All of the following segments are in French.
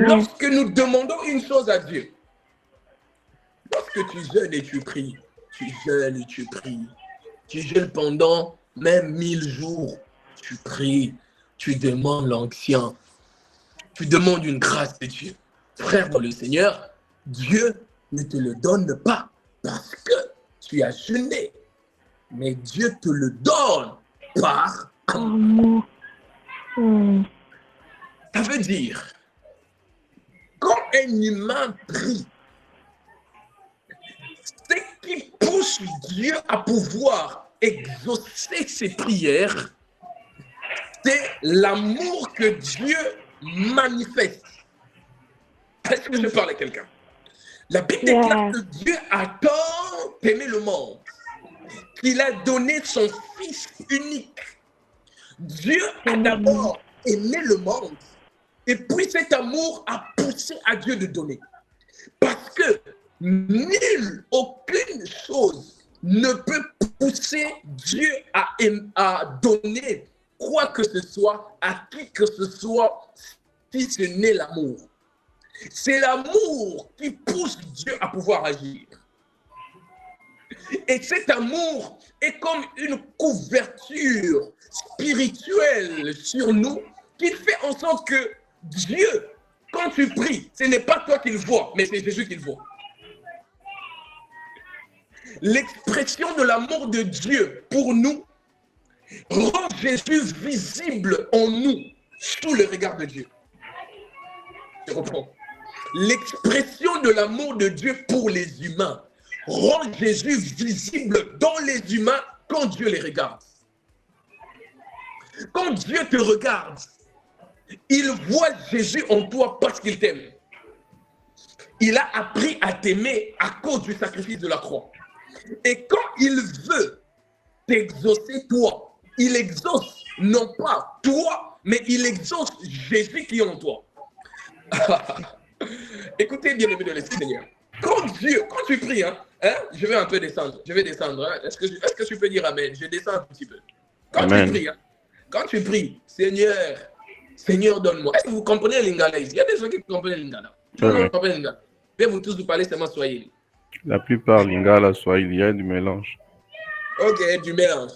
Lorsque nous demandons une chose à Dieu, lorsque tu jeûnes et tu pries, tu jeûnes et tu pries, tu jeûnes pendant même 1000 jours, tu pries, tu demandes l'onction, tu demandes une grâce de Dieu. Frère dans le Seigneur, Dieu ne te le donne pas parce que tu as jeûné, mais Dieu te le donne par amour. Ça veut dire, quand un humain prie, ce qui pousse Dieu à pouvoir exaucer ses prières, c'est l'amour que Dieu manifeste. Est-ce que je parle à quelqu'un? La Bible déclare que Dieu a tant aimé le monde qu'il a donné son Fils unique. Dieu a d'abord aimé le monde et puis cet amour a poussé à Dieu de donner. Parce que aucune chose ne peut pousser Dieu à donner quoi que ce soit à qui que ce soit si ce n'est l'amour. C'est l'amour qui pousse Dieu à pouvoir agir. Et cet amour est comme une couverture spirituelle sur nous qui fait en sorte que Dieu, quand tu pries, ce n'est pas toi qui le vois, mais c'est Jésus qui le voit. L'expression de l'amour de Dieu pour nous rend Jésus visible en nous sous le regard de Dieu. Je reprends. L'expression de l'amour de Dieu pour les humains rend Jésus visible dans les humains quand Dieu les regarde. Quand Dieu te regarde, il voit Jésus en toi parce qu'il t'aime. Il a appris à t'aimer à cause du sacrifice de la croix. Et quand il veut t'exaucer toi, il exauce non pas toi, mais il exauce Jésus qui est en toi. Écoutez bien, aimé de l'Esprit Seigneur. Quand tu pries, je vais un peu descendre. Je vais descendre. Est-ce que tu peux dire Amen? Je descends un petit peu. Quand tu pries, Seigneur, donne-moi. Est-ce que vous comprenez Lingala ici? Il y a des gens qui comprennent Lingala. Tout le monde comprend Lingala. Mais vous tous vous parlez seulement Swahili. La plupart Lingala, Swahili, il y a du mélange. Ok, du mélange.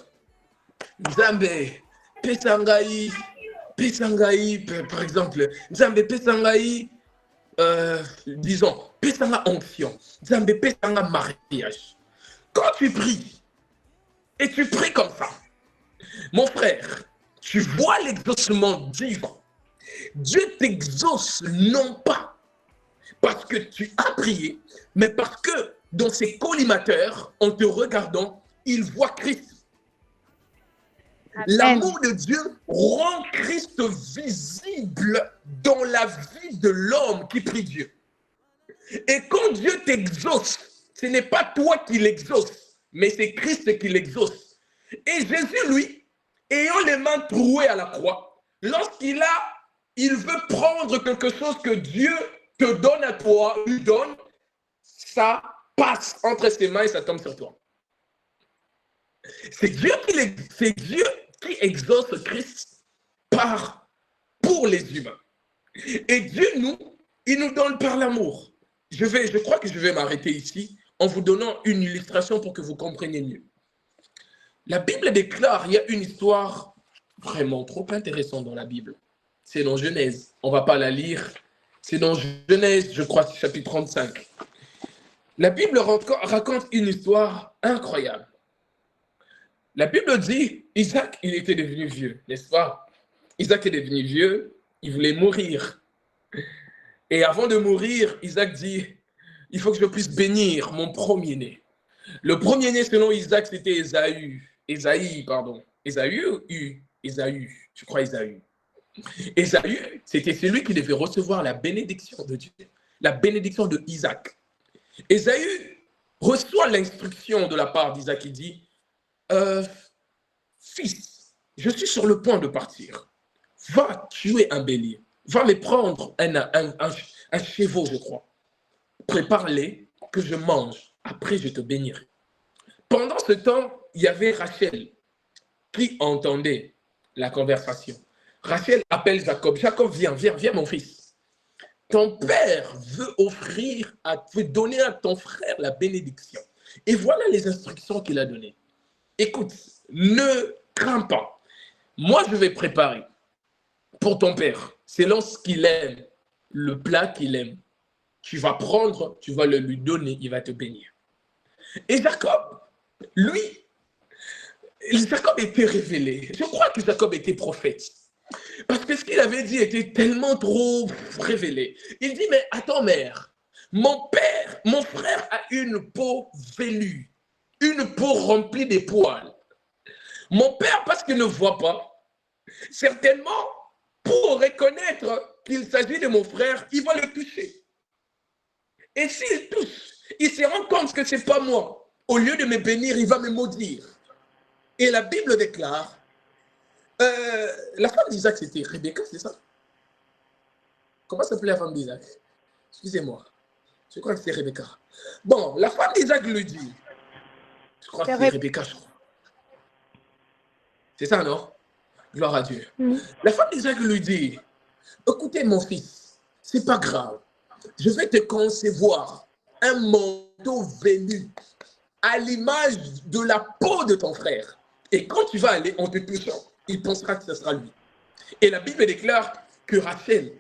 Nzambe, Pesangai, par exemple. Nzambe, Pesangai, disons, Pesanga onction. Nzambe, Pesanga mariage. Quand tu pries, et tu pries comme ça, mon frère, tu vois l'exaucement divin. Dieu t'exauce non pas parce que tu as prié, mais parce que dans ses collimateurs, en te regardant, il voit Christ. L'amour de Dieu rend Christ visible dans la vie de l'homme qui prie Dieu. Et quand Dieu t'exauce, ce n'est pas toi qui l'exauce, mais c'est Christ qui l'exauce. Et Jésus, lui, ayant les mains trouées à la croix, lorsqu'il veut prendre quelque chose que Dieu te donne à toi, lui donne, ça passe entre ses mains et ça tombe sur toi. C'est Dieu qui exauce Christ pour les humains. Et Dieu, il nous donne par l'amour. Je crois que je vais m'arrêter ici en vous donnant une illustration pour que vous compreniez mieux. La Bible déclare, il y a une histoire vraiment trop intéressante dans la Bible. C'est dans Genèse. On ne va pas la lire. C'est dans Genèse, je crois, chapitre 35. La Bible raconte une histoire incroyable. La Bible dit, Isaac, il était devenu vieux, n'est-ce pas? Isaac est devenu vieux, il voulait mourir. Et avant de mourir, Isaac dit, il faut que je puisse bénir mon premier-né. Le premier-né, selon Isaac, c'était Ésaü, je crois Ésaü. Ésaü, c'était celui qui devait recevoir la bénédiction de Dieu, la bénédiction de Isaac. Ésaü reçoit l'instruction de la part d'Isaac, il dit, fils, je suis sur le point de partir. Va tuer un bélier. Va me prendre un chevaux, je crois. Prépare-les que je mange. Après, je te bénirai. Pendant ce temps, il y avait Rachel qui entendait la conversation. Rachel appelle Jacob. Jacob, viens, mon fils. ton père veut donner à ton frère la bénédiction. Et voilà les instructions qu'il a données. Écoute, ne crains pas. Moi, je vais préparer pour ton père, selon ce qu'il aime, le plat qu'il aime. Tu vas prendre, tu vas le lui donner, il va te bénir. Et Jacob, lui, Jacob était révélé. Je crois que Jacob était prophète. Parce que ce qu'il avait dit était tellement trop révélé. Il dit, mais attends, mère, mon frère a une peau velue, une peau remplie de poils. Mon père, parce qu'il ne voit pas, certainement, pour reconnaître qu'il s'agit de mon frère, il va le toucher. Et s'il touche, il se rend compte que ce n'est pas moi. Au lieu de me bénir, il va me maudire. Et la Bible déclare, la femme d'Isaac, c'était Rebecca, c'est ça? Comment s'appelait la femme d'Isaac? Excusez-moi. Je crois que c'est Rebecca. Bon, la femme d'Isaac lui dit, je crois que c'est Rebecca, je crois. C'est ça, non? Gloire à Dieu. La femme d'Isaac lui dit, écoutez mon fils, c'est pas grave. Je vais te concevoir un manteau velu à l'image de la peau de ton frère. Et quand tu vas aller en te touchant, il pensera que ce sera lui. Et la Bible déclare que c'est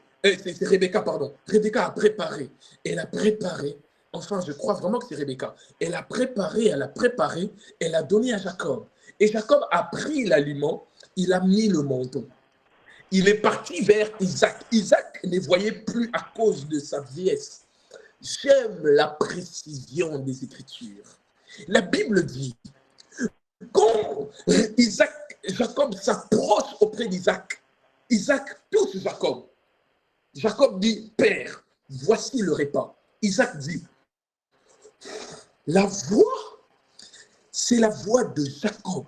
Rebecca, pardon. Rebecca a préparé. Elle a préparé. Enfin, je crois vraiment que c'est Rebecca. Elle a préparé, elle a donné à Jacob. Et Jacob a pris l'aliment, il a mis le manteau. Il est parti vers Isaac. Isaac ne voyait plus à cause de sa vieillesse. J'aime la précision des Écritures. La Bible dit, quand Jacob s'approche auprès d'Isaac, Isaac touche Jacob. Jacob dit, Père, voici le repas. Isaac dit, la voix, c'est la voix de Jacob,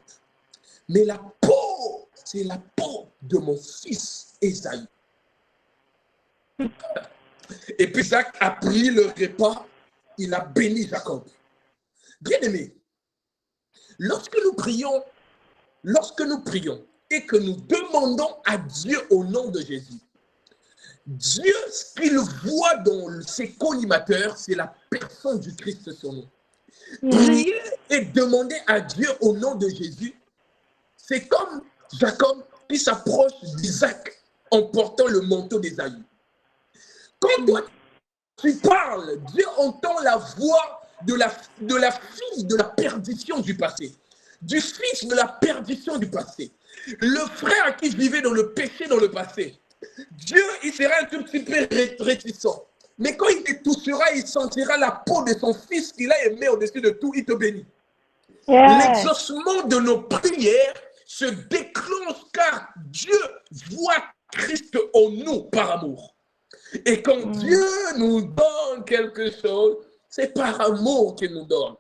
mais la peau, c'est la peau de mon fils Ésaü. Et puis Isaac a pris le repas, il a béni Jacob. Bien-aimé, lorsque nous prions et que nous demandons à Dieu au nom de Jésus, Dieu, ce qu'il voit dans ses collimateurs, c'est la personne du Christ sur nous. Prier et demander à Dieu au nom de Jésus, c'est comme Jacob qui s'approche d'Isaac en portant le manteau d'Ésaü. Quand toi tu parles, Dieu entend la voix de la fille de la perdition du passé, du fils de la perdition du passé, le frère qui vivait dans le péché dans le passé. Dieu, il sera un tout petit peu réticent. Mais quand il te touchera, il sentira la peau de son fils qu'il a aimé au-dessus de tout, il te bénit. L'exaucement de nos prières se déclenche car Dieu voit Christ en nous par amour. Et quand Dieu nous donne quelque chose, c'est par amour qu'il nous donne.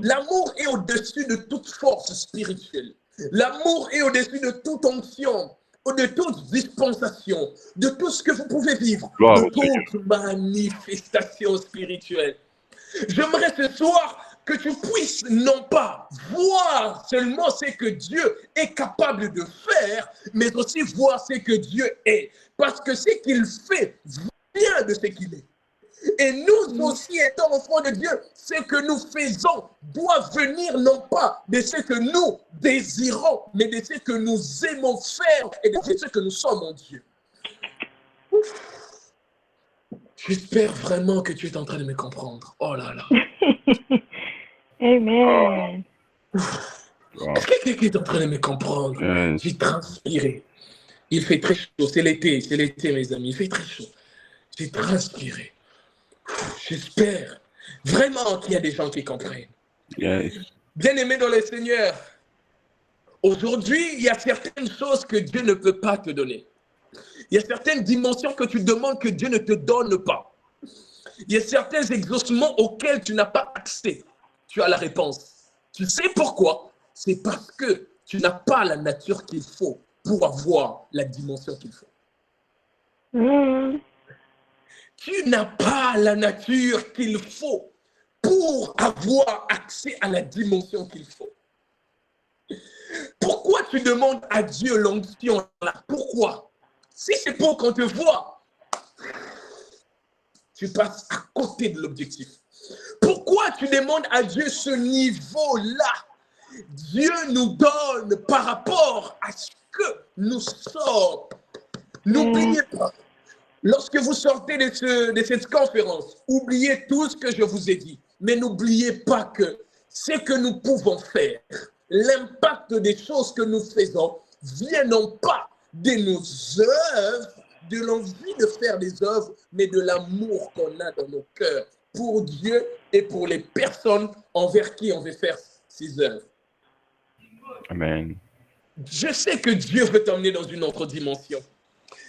L'amour est au-dessus de toute force spirituelle. L'amour est au-dessus de toute onction, de toute dispensation, de tout ce que vous pouvez vivre, de toute manifestation spirituelle. J'aimerais ce soir que tu puisses non pas voir seulement ce que Dieu est capable de faire, mais aussi voir ce que Dieu est. Parce que ce qu'il fait vient de ce qu'il est. Et nous aussi, étant enfants de Dieu, ce que nous faisons doit venir non pas de ce que nous désirons, mais de ce que nous aimons faire et de ce que nous sommes en Dieu. J'espère vraiment que tu es en train de me comprendre. Oh là là. Amen. Est-ce que quelqu'un est en train de me comprendre? J'ai transpiré. Il fait très chaud. C'est l'été, mes amis. Il fait très chaud. J'ai transpiré. J'espère vraiment qu'il y a des gens qui comprennent. Bien-aimé dans le Seigneur, aujourd'hui, il y a certaines choses que Dieu ne peut pas te donner. Il y a certaines dimensions que tu demandes que Dieu ne te donne pas. Il y a certains exaucements auxquels tu n'as pas accès. Tu as la réponse. Tu sais pourquoi? C'est parce que tu n'as pas la nature qu'il faut pour avoir la dimension qu'il faut. Tu n'as pas la nature qu'il faut pour avoir accès à la dimension qu'il faut. Pourquoi tu demandes à Dieu l'onction là? Pourquoi? Si c'est pour qu'on te voit, tu passes à côté de l'objectif. Pourquoi tu demandes à Dieu ce niveau-là? Dieu nous donne par rapport à ce que nous sommes. N'oubliez pas, lorsque vous sortez de cette conférence, oubliez tout ce que je vous ai dit. Mais n'oubliez pas que ce que nous pouvons faire, l'impact des choses que nous faisons, vient non pas de nos œuvres, de l'envie de faire des œuvres, mais de l'amour qu'on a dans nos cœurs pour Dieu et pour les personnes envers qui on veut faire ces œuvres. Amen. Je sais que Dieu veut t'emmener dans une autre dimension.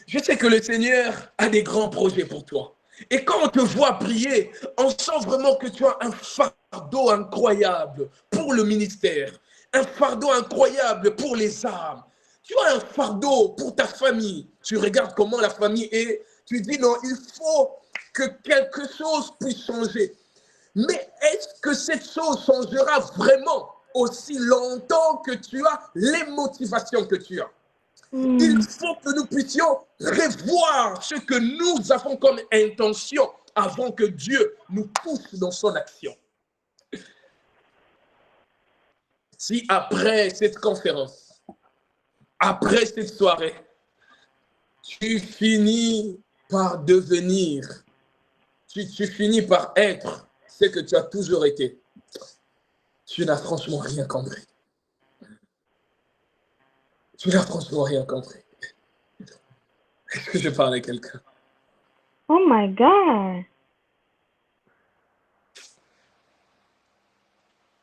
Je sais que le Seigneur a des grands projets pour toi. Et quand on te voit prier, on sent vraiment que tu as un fardeau incroyable pour le ministère, un fardeau incroyable pour les âmes. Tu as un fardeau pour ta famille. Tu regardes comment la famille est. Tu dis non, il faut que quelque chose puisse changer. Mais est-ce que cette chose changera vraiment aussi longtemps que tu as les motivations que tu as? Il faut que nous puissions revoir ce que nous avons comme intention avant que Dieu nous pousse dans son action. Si après cette conférence, après cette soirée, tu finis par devenir, tu finis par être ce que tu as toujours été, tu n'as franchement rien compris. Tu n'as franchement rien compris. Est-ce que je parle à quelqu'un? Oh my God.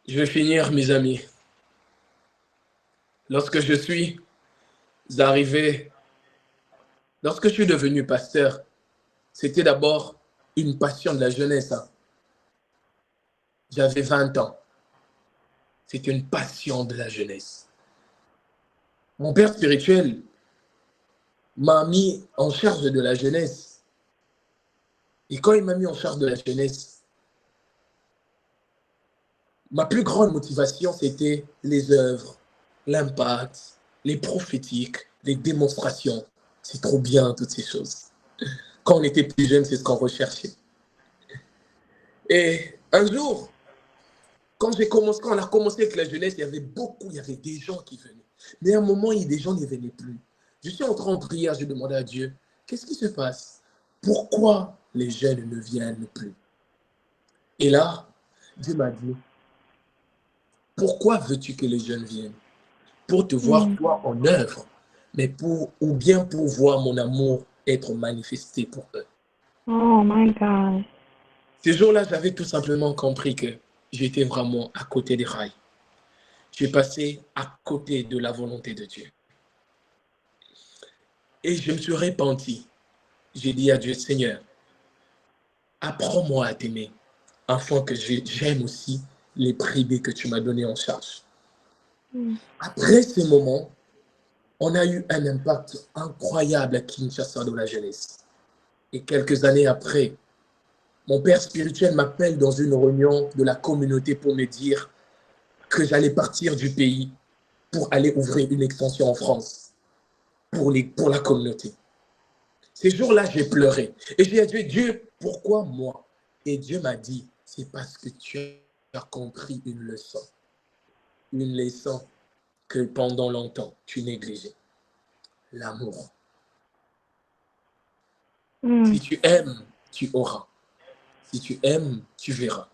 Je vais finir, mes amis. Lorsque je suis devenu pasteur, c'était d'abord une passion de la jeunesse. J'avais 20 ans. C'était une passion de la jeunesse. Mon père spirituel m'a mis en charge de la jeunesse. Et quand il m'a mis en charge de la jeunesse, ma plus grande motivation, c'était les œuvres, l'impact, les prophétiques, les démonstrations. C'est trop bien, toutes ces choses. Quand on était plus jeune, c'est ce qu'on recherchait. Et un jour, quand on a commencé avec la jeunesse, il y avait des gens qui venaient. Mais à un moment, des gens ne venaient plus. Je suis en train de prier, je demandais à Dieu, qu'est-ce qui se passe? Pourquoi les jeunes ne viennent plus? Et là, Dieu m'a dit, pourquoi veux-tu que les jeunes viennent? Pour te voir toi en œuvre, mais ou bien pour voir mon amour être manifesté pour eux. Oh my God. Ce jour-là, j'avais tout simplement compris que j'étais vraiment à côté des rails. J'ai passé à côté de la volonté de Dieu. Et je me suis repenti. J'ai dit à Dieu, Seigneur, apprends-moi à t'aimer, afin que j'aime aussi les privés que tu m'as donnés en charge. Après ces moments, on a eu un impact incroyable à Kinshasa dans la jeunesse. Et quelques années après, mon père spirituel m'appelle dans une réunion de la communauté pour me dire que j'allais partir du pays pour aller ouvrir une extension en France pour la communauté. Ces jours-là, j'ai pleuré. Et j'ai dit, Dieu, pourquoi moi? Et Dieu m'a dit, c'est parce que tu as compris une leçon. Une leçon que pendant longtemps, tu négligeais. L'amour. Si tu aimes, tu auras. Si tu aimes, tu verras.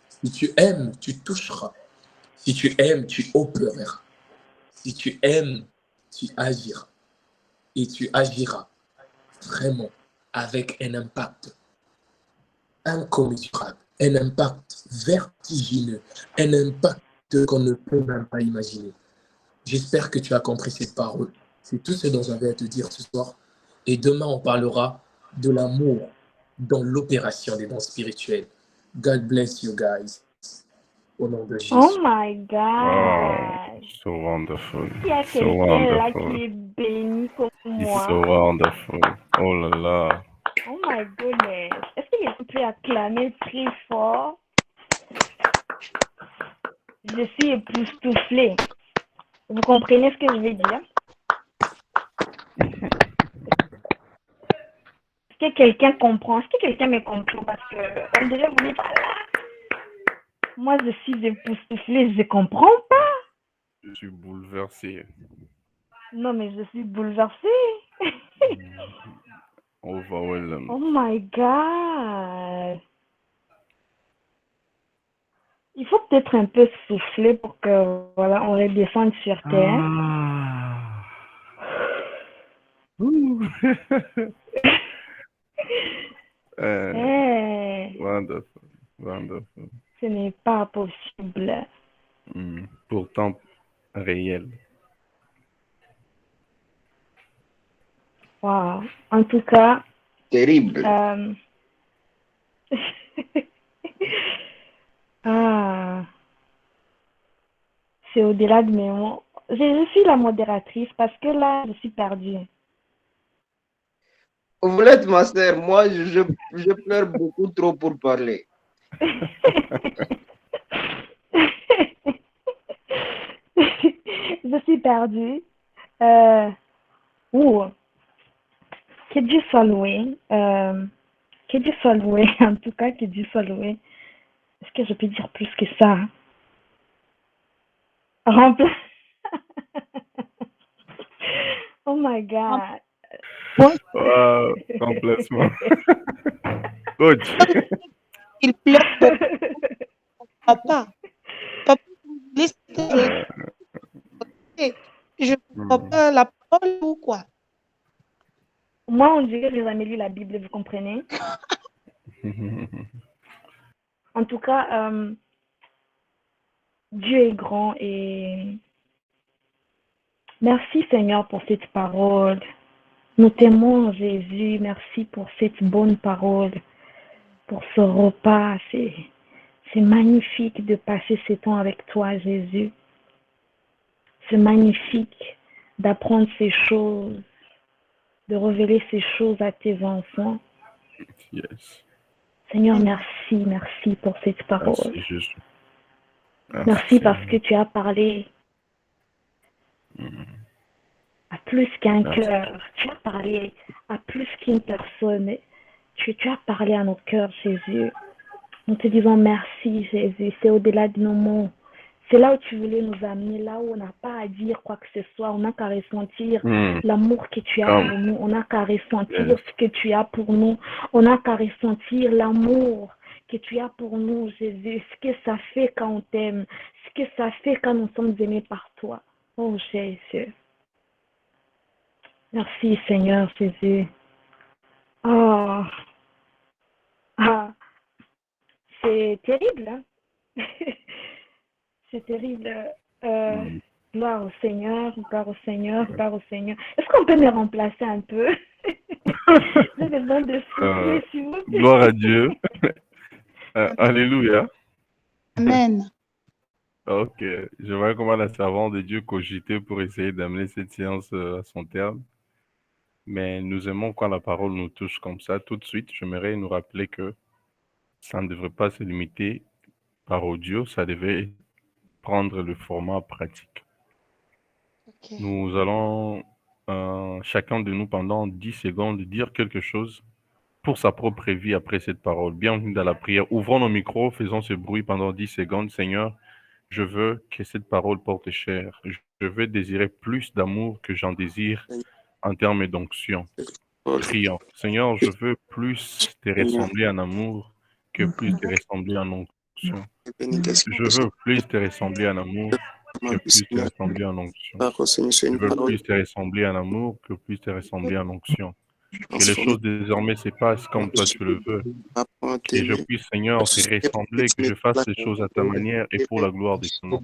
Si tu aimes, tu toucheras. Si tu aimes, tu opéreras. Si tu aimes, tu agiras. Et tu agiras vraiment avec un impact incommensurable, un impact vertigineux, un impact qu'on ne peut même pas imaginer. J'espère que tu as compris cette parole. C'est tout ce dont j'avais à te dire ce soir. Et demain, on parlera de l'amour dans l'opération des dons spirituels. God bless you guys. Au nom de Jésus. Oh my God. Wow. So wonderful. Il y a So quelqu'un là wonderful. qui est béni comme It's moi. so wonderful. Oh là là. Oh my goodness. Est-ce que je peux acclamer très fort? Je suis époustouflée. Vous comprenez ce que je veux dire? Est-ce que quelqu'un comprend? Est-ce que quelqu'un me comprend? Parce que on dirait vous dites, voilà, moi je suis époustouflée, je comprends pas. Je suis bouleversé. Non, mais je suis bouleversée. Overwhelmed. Oh my God. Il faut peut-être un peu souffler pour que, voilà, on redescende sur terre. Ah. Ouh. Eh, Wonderful. Wonderful. ce n'est pas possible. Pourtant réel. Wow. En tout cas, Terrible. ah, c'est au-delà de mes mots. Je suis la modératrice parce que là, je suis perdue. Vous l'êtes, ma sœur. Moi, je pleure beaucoup trop pour parler. Je suis perdue. Ouh, que Dieu soit loué. Que Dieu soit loué. En tout cas, que Dieu soit loué. Est-ce que je peux dire plus que ça? Rempla... Oh my God. Wow, complètement. Coach. Il pleure pour papa. Papa, laisse Euh, je ne comprends pas la parole ou quoi? Moi, on dirait que j'ai jamais lu la Bible, vous comprenez? En tout cas, Dieu est grand et merci Seigneur pour cette parole. Nous t'aimons Jésus. Merci pour cette bonne parole, pour ce repas. C'est magnifique de passer ce temps avec toi, Jésus. C'est magnifique d'apprendre ces choses, de révéler ces choses à tes enfants. Yes. Seigneur, merci, merci pour cette parole. Merci Jésus. Merci parce que tu as parlé à plus qu'un Merci. cœur. Tu as parlé à plus qu'une personne. Tu as parlé à nos cœurs, Jésus. Nous te disons merci, Jésus. C'est au-delà de nos mots. C'est là où tu voulais nous amener, là où on n'a pas à dire quoi que ce soit. On n'a qu'à ressentir l'amour que tu as pour nous. On n'a qu'à ressentir ce que tu as pour nous. On n'a qu'à ressentir l'amour que tu as pour nous, Jésus. Ce que ça fait quand on t'aime. Ce que ça fait quand nous sommes aimés par toi. Oh, Jésus. Merci, Seigneur Jésus. Oh. Ah. C'est terrible, hein? C'est terrible. Gloire au Seigneur, gloire au Seigneur, gloire au Seigneur. Est-ce qu'on peut me remplacer un peu? J'ai besoin de souffler, s'il vous plaît. Gloire à Dieu. Alléluia. Amen. Ok, je vois comment la servante de Dieu cogitait pour essayer d'amener cette séance à son terme. Mais nous aimons quand la parole nous touche comme ça. Tout de suite, j'aimerais nous rappeler que ça ne devrait pas se limiter par audio, ça devait prendre le format pratique. Okay. Nous allons, chacun de nous, pendant 10 secondes, dire quelque chose pour sa propre vie après cette parole. Bienvenue dans la prière. Ouvrons nos micros, faisons ce bruit pendant 10 secondes. Seigneur, je veux que cette parole porte chair. Je veux désirer plus d'amour que j'en désire en termes d'onction. Prions. Seigneur, je veux plus te ressembler en amour que plus te ressembler en onction. Je veux plus te ressembler en amour que plus te ressembler en onction. Je veux plus te ressembler en amour que plus te ressembler en onction. Que les choses désormais se passent comme toi tu le veux. Que je puisse, Seigneur, te ressembler, que je fasse les choses à ta manière et pour la gloire de ton nom.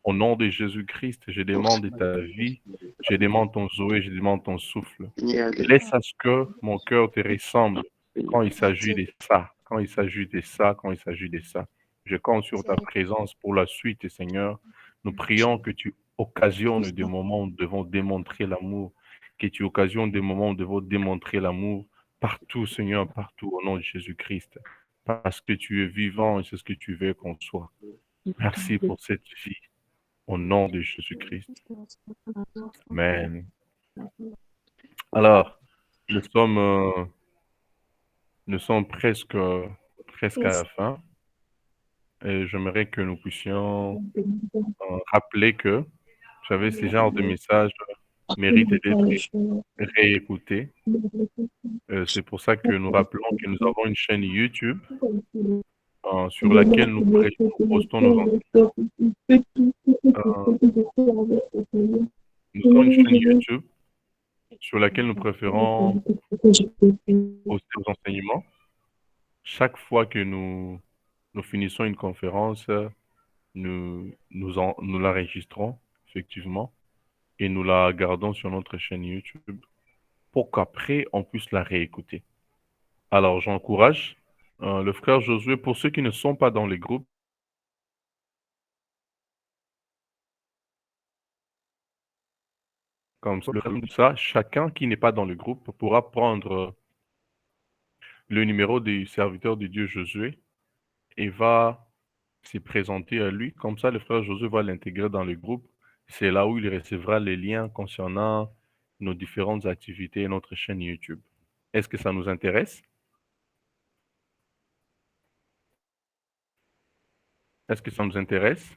Au nom de Jésus-Christ, je demande ta vie, je demande ton Zoé, je demande ton souffle. Laisse à ce que mon cœur te ressemble quand il s'agit de ça, quand il s'agit de ça, quand il s'agit de ça. Je compte sur ta présence pour la suite, Seigneur. Nous prions que tu occasionnes des moments où nous devons démontrer l'amour, que tu occasionnes des moments où nous devons démontrer l'amour partout, Seigneur, partout, au nom de Jésus-Christ. Parce que tu es vivant et c'est ce que tu veux qu'on soit. Merci pour cette vie, au nom de Jésus-Christ. Amen. Alors, nous sommes Nous sommes presque à la fin et j'aimerais que nous puissions rappeler que, vous savez, ces genres de messages méritent d'être réécoutés. C'est pour ça que nous rappelons que nous avons une chaîne YouTube sur laquelle nous postons nos nous avons une chaîne YouTube sur laquelle nous préférons poster nos enseignements. Chaque fois que nous finissons une conférence, nous l'enregistrons, effectivement, et nous la gardons sur notre chaîne YouTube pour qu'après, on puisse la réécouter. Alors, j'encourage le frère Josué, pour ceux qui ne sont pas dans les groupes, comme ça, chacun qui n'est pas dans le groupe pourra prendre le numéro du serviteur de Dieu Josué et va se présenter à lui. Comme ça, le frère Josué va l'intégrer dans le groupe. C'est là où il recevra les liens concernant nos différentes activités et notre chaîne YouTube. Est-ce que ça nous intéresse? Est-ce que ça nous intéresse?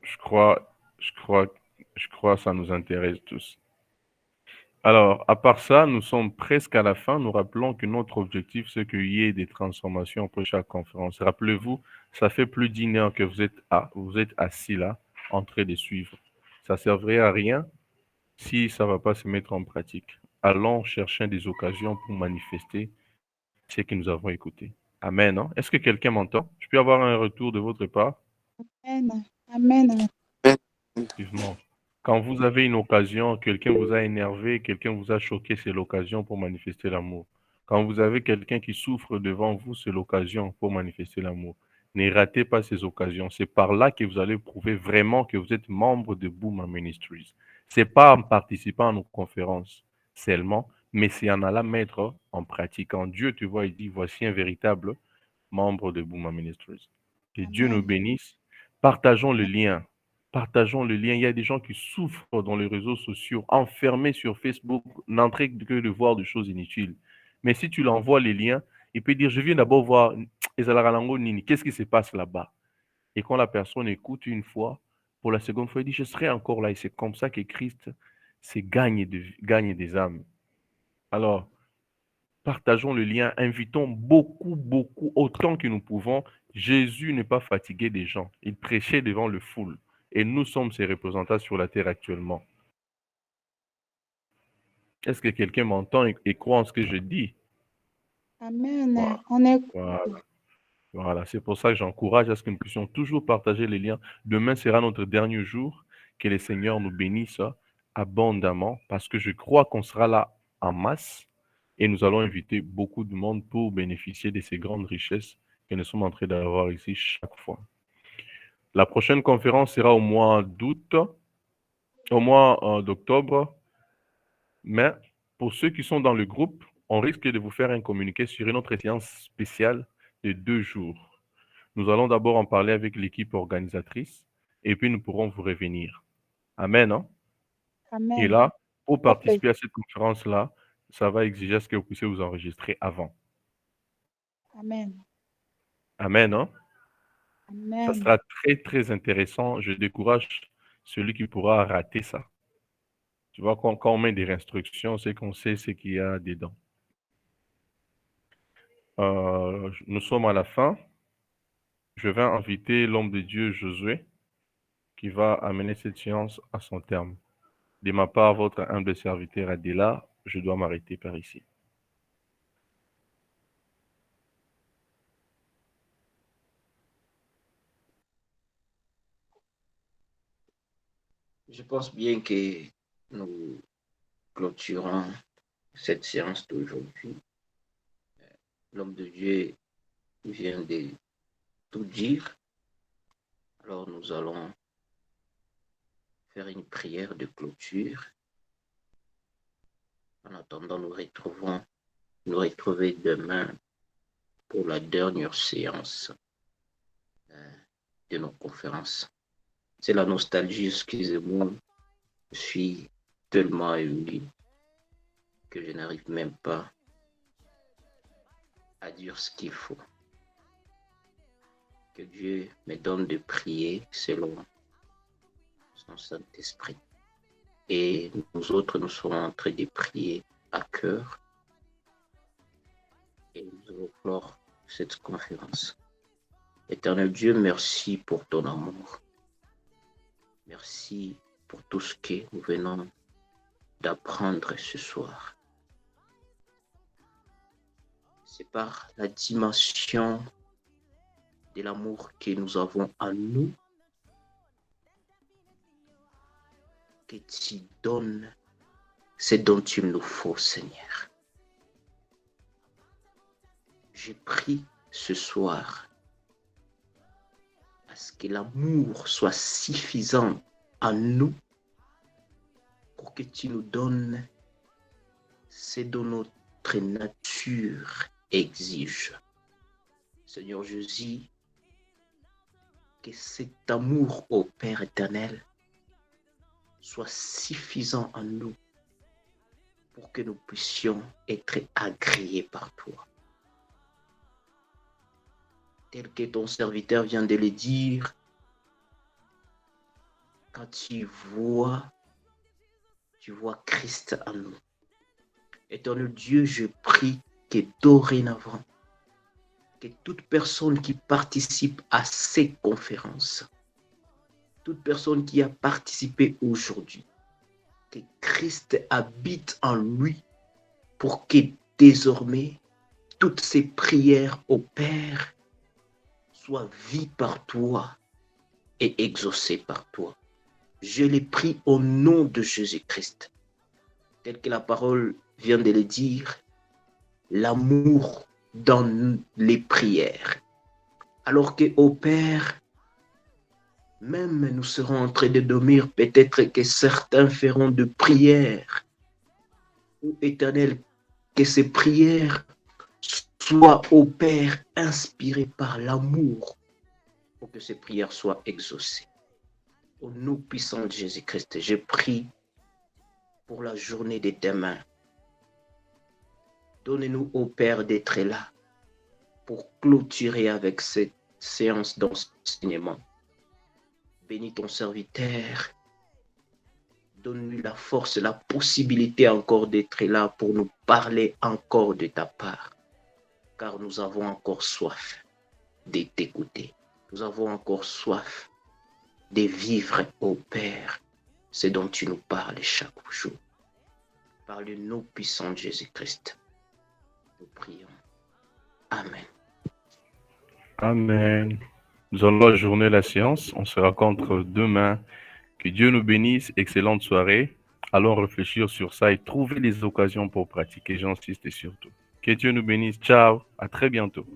Je crois, je crois que ça nous intéresse tous. Alors, à part ça, nous sommes presque à la fin. Nous rappelons que notre objectif, c'est qu'il y ait des transformations pour chaque conférence. Rappelez-vous, ça fait plus d'1 heure que vous êtes assis là, en train de suivre. Ça ne servirait à rien si ça ne va pas se mettre en pratique. Allons chercher des occasions pour manifester ce que nous avons écouté. Amen. Hein? Est-ce que quelqu'un m'entend? Je peux avoir un retour de votre part? Amen. Amen. Effectivement. Quand vous avez une occasion, quelqu'un vous a énervé, quelqu'un vous a choqué, c'est l'occasion pour manifester l'amour. Quand vous avez quelqu'un qui souffre devant vous, c'est l'occasion pour manifester l'amour. Ne ratez pas ces occasions. C'est par là que vous allez prouver vraiment que vous êtes membre de Booma Ministries. C'est pas en participant à nos conférences seulement, mais c'est en allant mettre en pratique. Quand Dieu te voit, il dit, voici un véritable membre de Booma Ministries. Que Dieu nous Amen. bénisse. Partageons le lien. Partageons le lien. Il y a des gens qui souffrent dans les réseaux sociaux, enfermés sur Facebook, n'entraient que de voir des choses inutiles. Mais si tu l'envoies les liens, il peut dire, je viens d'abord voir qu'est-ce qui se passe là-bas. Et quand la personne écoute une fois, pour la seconde fois, il dit, je serai encore là. Et c'est comme ça que Christ gagne des âmes. Alors, partageons le lien, invitons beaucoup, autant que nous pouvons. Jésus n'est pas fatigué des gens. Il prêchait devant le foule. Et nous sommes ses représentants sur la terre actuellement. Est-ce que quelqu'un m'entend et croit en ce que je dis? Amen. Voilà. On est Voilà. C'est pour ça que j'encourage à ce que nous puissions toujours partager les liens. Demain sera notre dernier jour. Que le Seigneur nous bénisse abondamment parce que je crois qu'on sera là en masse et nous allons inviter beaucoup de monde pour bénéficier de ces grandes richesses que nous sommes en train d'avoir ici chaque fois. La prochaine conférence sera au mois d'août, au mois d'octobre, mais pour ceux qui sont dans le groupe, on risque de vous faire un communiqué sur une autre séance spéciale de 2 jours. Nous allons d'abord en parler avec l'équipe organisatrice et puis nous pourrons vous revenir. Amen. Hein? Et Amen. là, pour participer à cette conférence-là, ça va exiger à ce que vous puissiez vous enregistrer avant. Amen. Amen. Hein? Ça Amen. sera très intéressant. Je décourage celui qui pourra rater ça. Tu vois, quand on met des restrictions, c'est qu'on sait ce qu'il y a dedans. Nous sommes à la fin. Je vais inviter l'homme de Dieu, Josué, qui va amener cette séance à son terme. De ma part, votre humble serviteur Adela, je dois m'arrêter par ici. Je pense bien que nous clôturons cette séance d'aujourd'hui. L'homme de Dieu vient de tout dire. Alors nous allons faire une prière de clôture. En attendant, nous retrouver demain pour la dernière séance de nos conférences. C'est la nostalgie, excusez-moi. Je suis tellement ému. que je n'arrive même pas à dire ce qu'il faut. Que Dieu me donne de prier selon son Saint-Esprit. Et nous autres, nous serons en train de prier à cœur. Et nous allons clore cette conférence. Éternel Dieu, merci pour ton amour. Merci pour tout ce que nous venons d'apprendre ce soir. C'est par la dimension de l'amour que nous avons en nous que tu donnes ce dont il nous faut, Seigneur. Je prie ce soir à ce que l'amour soit suffisant en nous pour que tu nous donnes ce dont notre nature exige. Seigneur Jésus, que cet amour au Père éternel soit suffisant en nous pour que nous puissions être agréés par toi. Tel que ton serviteur vient de le dire, quand tu vois Christ en nous. Éternel Dieu, je prie que dorénavant, que toute personne qui participe à ces conférences, toute personne qui a participé aujourd'hui, que Christ habite en lui pour que désormais toutes ces prières au Père soient vues par toi et exaucées par toi. Je les prie au nom de Jésus-Christ, tel que la parole vient de le dire, l'amour dans les prières. Alors que au Père, même nous serons en train de dormir, peut-être que certains feront de prières. Ô Éternel, que ces prières soient au Père inspirées par l'amour, pour que ces prières soient exaucées. Au nom puissant de Jésus-Christ, je prie pour la journée de demain. Donnez-nous au Père d'être là pour clôturer avec cette séance d'enseignement. Bénis ton serviteur. Donne-lui la force, la possibilité encore d'être là pour nous parler encore de ta part. Car nous avons encore soif de t'écouter. Nous avons encore soif de vivre au Père ce dont tu nous parles chaque jour. Par le nom puissant de Jésus-Christ, nous prions. Amen. Amen. Nous allons ajourner la séance. On se rencontre demain. Que Dieu nous bénisse. Excellente soirée. Allons réfléchir sur ça et trouver les occasions pour pratiquer. J'insiste surtout. Que Dieu nous bénisse. Ciao. À très bientôt.